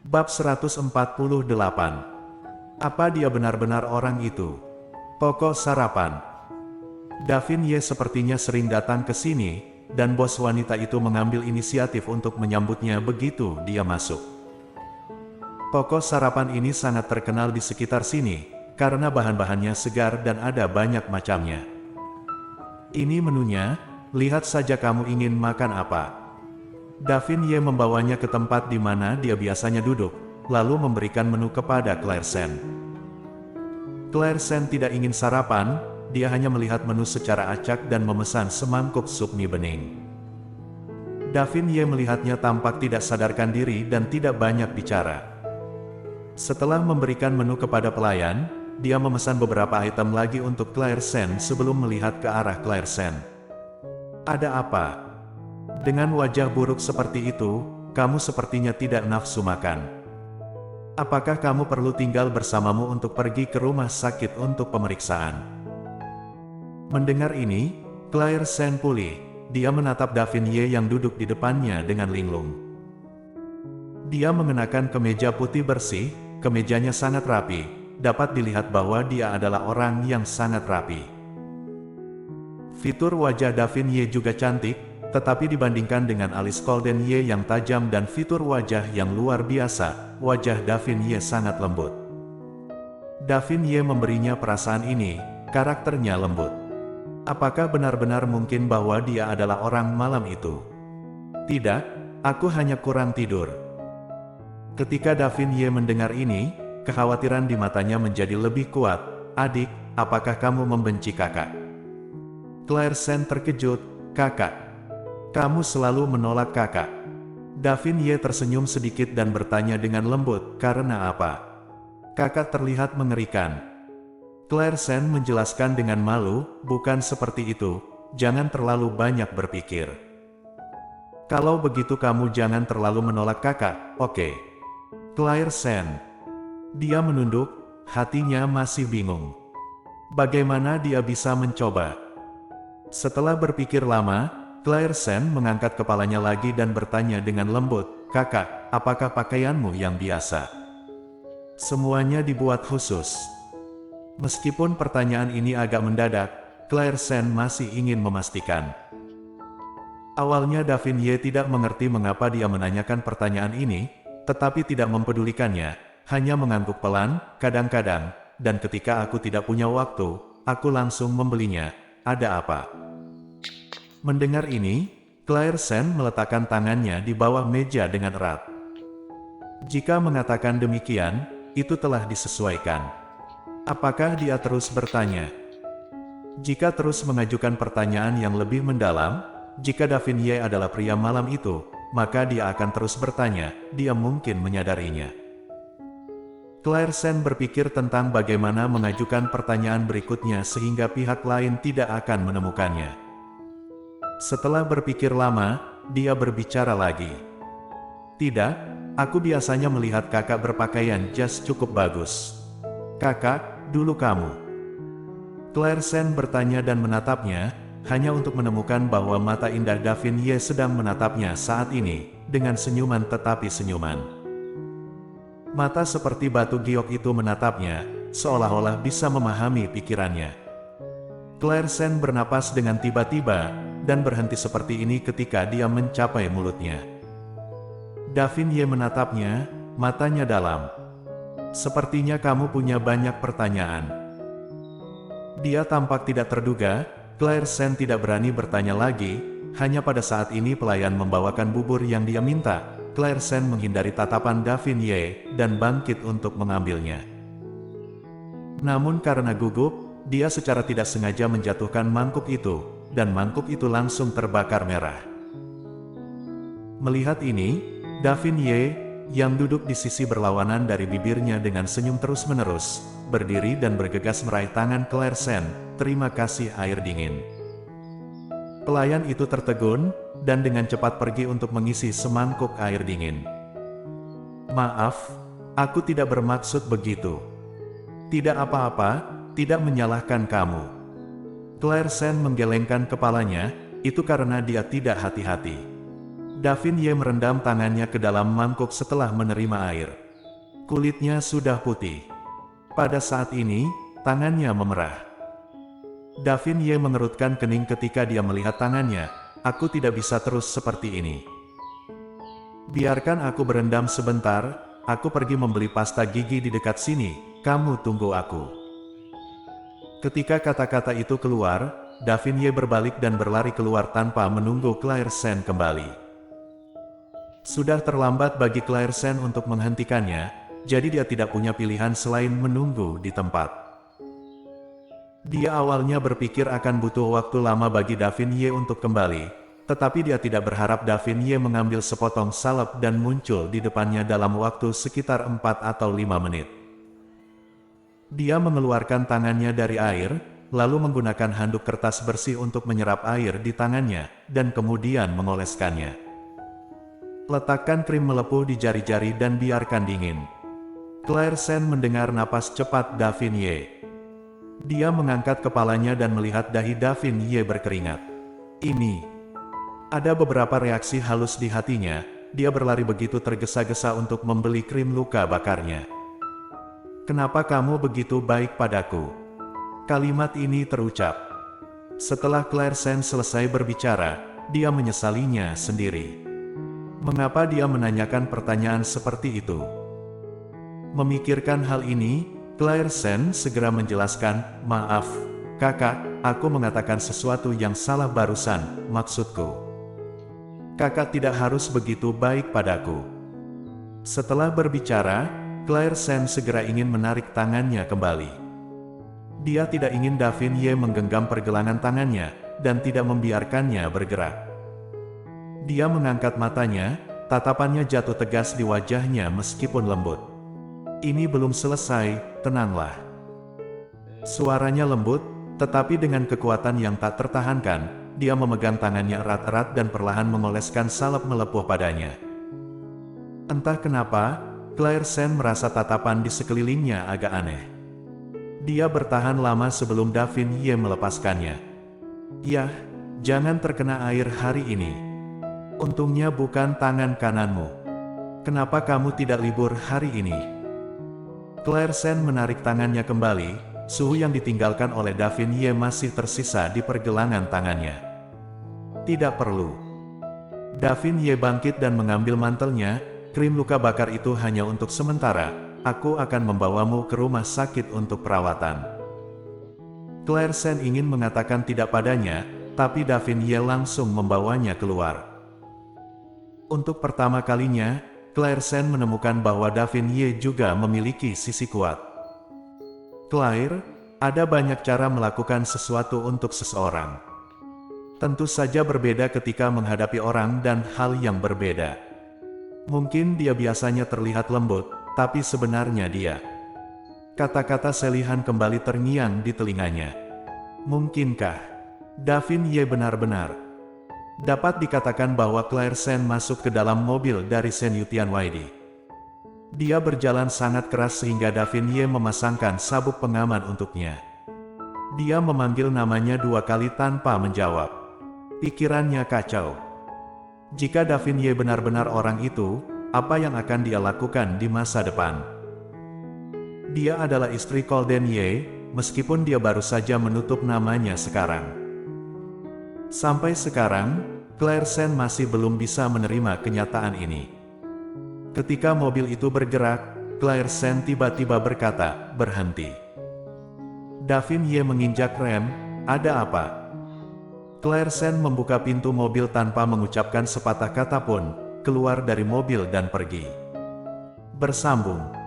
Bab 148. Apa dia benar-benar orang itu? Pokok sarapan. Davin Ye sepertinya sering datang ke sini, dan bos wanita itu mengambil inisiatif untuk menyambutnya begitu dia masuk. Pokok sarapan ini sangat terkenal di sekitar sini, karena bahan-bahannya segar dan ada banyak macamnya. Ini menunya, lihat saja kamu ingin makan apa. Davin Ye membawanya ke tempat di mana dia biasanya duduk, lalu memberikan menu kepada Claire Sen. Claire Sen tidak ingin sarapan, dia hanya melihat menu secara acak dan memesan semangkuk sup mie bening. Davin Ye melihatnya tampak tidak sadarkan diri dan tidak banyak bicara. Setelah memberikan menu kepada pelayan, dia memesan beberapa item lagi untuk Claire Sen sebelum melihat ke arah Claire Sen. Ada apa? Dengan wajah buruk seperti itu, kamu sepertinya tidak nafsu makan. Apakah kamu perlu tinggal bersamamu untuk pergi ke rumah sakit untuk pemeriksaan? Mendengar ini, Claire Sen pulih. Dia menatap Davin Ye yang duduk di depannya dengan linglung. Dia mengenakan kemeja putih bersih, kemejanya sangat rapi. Dapat dilihat bahwa dia adalah orang yang sangat rapi. Fitur wajah Davin Ye juga cantik, tetapi dibandingkan dengan alis Golden Ye yang tajam dan fitur wajah yang luar biasa, wajah Davin Ye sangat lembut. Davin Ye memberinya perasaan ini, karakternya lembut. Apakah benar-benar mungkin bahwa dia adalah orang malam itu? Tidak, aku hanya kurang tidur. Ketika Davin Ye mendengar ini, kekhawatiran di matanya menjadi lebih kuat. Adik, apakah kamu membenci kakak? Claire Sen terkejut. Kakak. Kamu selalu menolak kakak. Davin Ye tersenyum sedikit dan bertanya dengan lembut, karena apa? Kakak terlihat mengerikan. Claire Sen menjelaskan dengan malu, bukan seperti itu, jangan terlalu banyak berpikir. Kalau begitu kamu jangan terlalu menolak kakak, oke? Claire Sen. Dia menunduk, hatinya masih bingung. Bagaimana dia bisa mencoba? Setelah berpikir lama, Claire Sen mengangkat kepalanya lagi dan bertanya dengan lembut, kakak, apakah pakaianmu yang biasa? Semuanya dibuat khusus. Meskipun pertanyaan ini agak mendadak, Claire Sen masih ingin memastikan. Awalnya Davin Ye tidak mengerti mengapa dia menanyakan pertanyaan ini, tetapi tidak mempedulikannya, hanya mengangguk pelan, kadang-kadang, dan ketika aku tidak punya waktu, aku langsung membelinya. Ada apa? Mendengar ini, Claire Sen meletakkan tangannya di bawah meja dengan erat. Jika mengatakan demikian, itu telah disesuaikan. Apakah dia terus bertanya? Jika terus mengajukan pertanyaan yang lebih mendalam, jika Davin Ye adalah pria malam itu, maka dia akan terus bertanya, dia mungkin menyadarinya. Claire Sen berpikir tentang bagaimana mengajukan pertanyaan berikutnya sehingga pihak lain tidak akan menemukannya. Setelah berpikir lama, dia berbicara lagi. Tidak, aku biasanya melihat kakak berpakaian jas cukup bagus. Kakak, dulu kamu. Claire Sen bertanya dan menatapnya, hanya untuk menemukan bahwa mata indah Davin Ye sedang menatapnya saat ini, dengan senyuman tetapi senyuman. Mata seperti batu giok itu menatapnya, seolah-olah bisa memahami pikirannya. Claire Sen bernapas dengan tiba-tiba, dan berhenti seperti ini ketika dia mencapai mulutnya. Davin Ye menatapnya, matanya dalam. Sepertinya kamu punya banyak pertanyaan. Dia tampak tidak terduga, Claire Sen tidak berani bertanya lagi, hanya pada saat ini pelayan membawakan bubur yang dia minta. Claire Sen menghindari tatapan Davin Ye, dan bangkit untuk mengambilnya. Namun karena gugup, dia secara tidak sengaja menjatuhkan mangkuk itu, dan mangkuk itu langsung terbakar merah. Melihat ini, Davin Ye, yang duduk di sisi berlawanan dari bibirnya dengan senyum terus-menerus, berdiri dan bergegas meraih tangan Claire Sen, terima kasih air dingin. Pelayan itu tertegun, dan dengan cepat pergi untuk mengisi semangkuk air dingin. Maaf, aku tidak bermaksud begitu. Tidak apa-apa, tidak menyalahkan kamu. Claire Sen menggelengkan kepalanya, itu karena dia tidak hati-hati. Davin Ye merendam tangannya ke dalam mangkuk setelah menerima air. Kulitnya sudah putih. Pada saat ini, tangannya memerah. Davin Ye mengerutkan kening ketika dia melihat tangannya. Aku tidak bisa terus seperti ini. Biarkan aku berendam sebentar, aku pergi membeli pasta gigi di dekat sini, kamu tunggu aku. Ketika kata-kata itu keluar, Davin Ye berbalik dan berlari keluar tanpa menunggu Claire Sen kembali. Sudah terlambat bagi Claire Sen untuk menghentikannya, jadi dia tidak punya pilihan selain menunggu di tempat. Dia awalnya berpikir akan butuh waktu lama bagi Davin Ye untuk kembali, tetapi dia tidak berharap Davin Ye mengambil sepotong salep dan muncul di depannya dalam waktu sekitar 4 atau 5 menit. Dia mengeluarkan tangannya dari air, lalu menggunakan handuk kertas bersih untuk menyerap air di tangannya, dan kemudian mengoleskannya. Letakkan krim melepuh di jari-jari dan biarkan dingin. Claire Sen mendengar napas cepat Davin Ye. Dia mengangkat kepalanya dan melihat dahi Davin Ye berkeringat. Ini. Ada beberapa reaksi halus di hatinya, dia berlari begitu tergesa-gesa untuk membeli krim luka bakarnya. Kenapa kamu begitu baik padaku? Kalimat ini terucap. Setelah Claire Sen selesai berbicara, dia menyesalinya sendiri. Mengapa dia menanyakan pertanyaan seperti itu? Memikirkan hal ini, Claire Sen segera menjelaskan, maaf, kakak, aku mengatakan sesuatu yang salah barusan, maksudku. Kakak tidak harus begitu baik padaku. Setelah berbicara, Claire Sen segera ingin menarik tangannya kembali. Dia tidak ingin Davin Ye menggenggam pergelangan tangannya, dan tidak membiarkannya bergerak. Dia mengangkat matanya, tatapannya jatuh tegas di wajahnya meskipun lembut. Ini belum selesai, tenanglah. Suaranya lembut, tetapi dengan kekuatan yang tak tertahankan, dia memegang tangannya erat-erat dan perlahan mengoleskan salep melepuh padanya. Entah kenapa, Claire Sen merasa tatapan di sekelilingnya agak aneh. Dia bertahan lama sebelum Davin Ye melepaskannya. Yah, jangan terkena air hari ini. Untungnya bukan tangan kananmu. Kenapa kamu tidak libur hari ini? Claire Sen menarik tangannya kembali, suhu yang ditinggalkan oleh Davin Ye masih tersisa di pergelangan tangannya. Tidak perlu. Davin Ye bangkit dan mengambil mantelnya, krim luka bakar itu hanya untuk sementara, aku akan membawamu ke rumah sakit untuk perawatan. Claire Sen ingin mengatakan tidak padanya, tapi Davin Ye langsung membawanya keluar. Untuk pertama kalinya, Claire Sen menemukan bahwa Davin Ye juga memiliki sisi kuat. Claire, ada banyak cara melakukan sesuatu untuk seseorang. Tentu saja berbeda ketika menghadapi orang dan hal yang berbeda. Mungkin dia biasanya terlihat lembut, tapi sebenarnya dia. Kata-kata Selihan kembali terngiang di telinganya. Mungkinkah Davin Ye benar-benar? Dapat dikatakan bahwa Claire Sen masuk ke dalam mobil dari Sen Yutian Waidi. Dia berjalan sangat keras sehingga Davin Ye memasangkan sabuk pengaman untuknya. Dia memanggil namanya 2 kali tanpa menjawab. Pikirannya kacau. Jika Davin Ye benar-benar orang itu, apa yang akan dia lakukan di masa depan? Dia adalah istri Golden Ye, meskipun dia baru saja menutup namanya sekarang. Sampai sekarang, Claire Sen masih belum bisa menerima kenyataan ini. Ketika mobil itu bergerak, Claire Sen tiba-tiba berkata, berhenti. Davin Ye menginjak rem, ada apa? Claire Sen membuka pintu mobil tanpa mengucapkan sepatah kata pun, keluar dari mobil dan pergi. Bersambung.